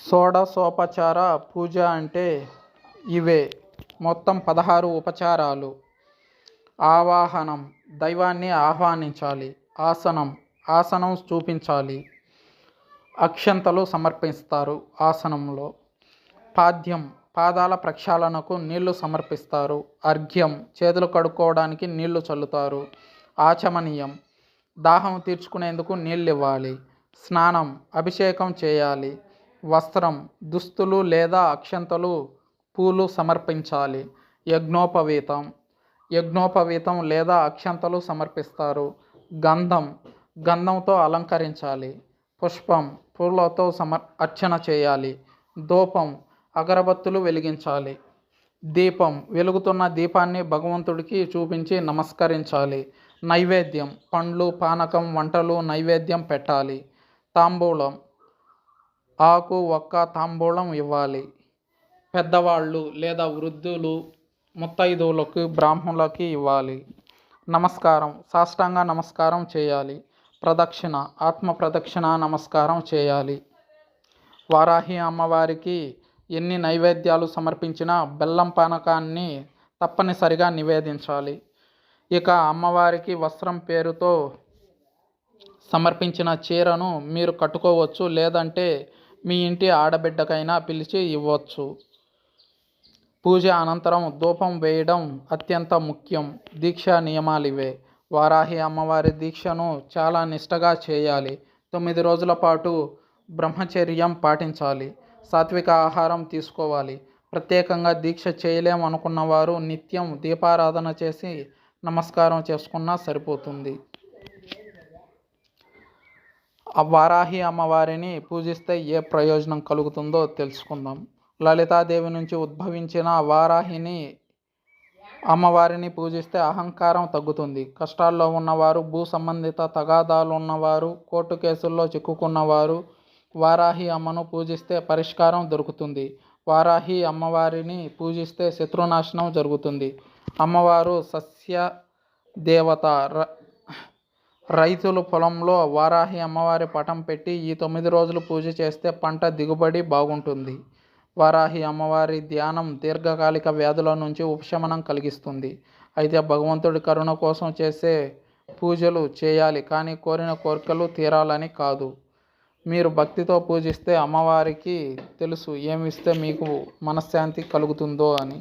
షోడశోపచార పూజ అంటే ఇవే. మొత్తం 16 ఉపచారాలు. ఆవాహనం, దైవాన్ని ఆహ్వానించాలి. ఆసనం చూపించాలి. అక్షంతలు సమర్పిస్తారు ఆసనంలో. పాద్యం, పాదాల ప్రక్షాళనకు నీళ్లు సమర్పిస్తారు. అర్ఘ్యం, చేతులు కడుక్కోవడానికి నీళ్లు చల్లుతారు. ఆచమనీయం, దాహం తీర్చుకునేందుకు నీళ్ళివ్వాలి. స్నానం, అభిషేకం చేయాలి. వస్త్రం, దుస్తులు లేదా అక్షంతలు, పూలు సమర్పించాలి. యజ్ఞోపవీతం లేదా అక్షంతలు సమర్పిస్తారు. గంధంతో అలంకరించాలి. పుష్పం, పూలతో అర్చన చేయాలి. ధూపం, అగరబత్తులు వెలిగించాలి. దీపం, వెలుగుతున్న దీపాన్ని భగవంతుడికి చూపించి నమస్కరించాలి. నైవేద్యం, పండ్లు, పానకం, వంటలు నైవేద్యం పెట్టాలి. తాంబూలం, ఆకు ఒక్క తాంబూలం ఇవ్వాలి. పెద్దవాళ్ళు లేదా వృద్ధులు ముత్తైదువులకు, బ్రాహ్మణులకి ఇవ్వాలి. నమస్కారం, సాష్టాంగ నమస్కారం చేయాలి. ప్రదక్షిణ, ఆత్మ ప్రదక్షిణ నమస్కారం చేయాలి. వారాహి అమ్మవారికి ఎన్ని నైవేద్యాలు సమర్పించినా బెల్లం పానకాన్ని తప్పనిసరిగా నివేదించాలి. ఇక అమ్మవారికి వస్త్రం పేరుతో సమర్పించిన చీరను మీరు కట్టుకోవచ్చు, లేదంటే మీ ఇంటి ఆడబిడ్డకైనా పిలిచి ఇవ్వచ్చు. పూజ అనంతరం ధూపం వేయడం అత్యంత ముఖ్యం. దీక్షా నియమాలివే. వారాహి అమ్మవారి దీక్షను చాలా నిష్టగా చేయాలి. 9 రోజుల పాటు బ్రహ్మచర్యం పాటించాలి. సాత్విక ఆహారం తీసుకోవాలి. ప్రత్యేకంగా దీక్ష చేయలేమనుకున్న వారు నిత్యం దీపారాధన చేసి నమస్కారం చేసుకున్నా సరిపోతుంది. వారాహి అమ్మవారిని పూజిస్తే ఏ ప్రయోజనం కలుగుతుందో తెలుసుకుందాం. లలితాదేవి నుంచి ఉద్భవించిన వారాహిని అమ్మవారిని పూజిస్తే అహంకారం తగ్గుతుంది. కష్టాల్లో ఉన్నవారు, భూ సంబంధిత తగాదాలున్నవారు, కోర్టు కేసుల్లో చిక్కుకున్నవారు వారాహి అమ్మను పూజిస్తే పరిష్కారం దొరుకుతుంది. వారాహి అమ్మవారిని పూజిస్తే శత్రునాశనం జరుగుతుంది. అమ్మవారు సస్య దేవత. రైతులు పొలంలో వారాహి అమ్మవారి పటం పెట్టి ఈ 9 రోజులు పూజ చేస్తే పంట దిగుబడి బాగుంటుంది. వారాహి అమ్మవారి ధ్యానం దీర్ఘకాలిక వ్యాధుల నుంచి ఉపశమనం కలిగిస్తుంది. అయితే భగవంతుడి కరుణ కోసం చేసే పూజలు చేయాలి, కానీ కోరిన కోరికలు తీరాలని కాదు. మీరు భక్తితో పూజిస్తే అమ్మవారికి తెలుసు ఏమిస్తే మీకు మనశ్శాంతి కలుగుతుందో అని.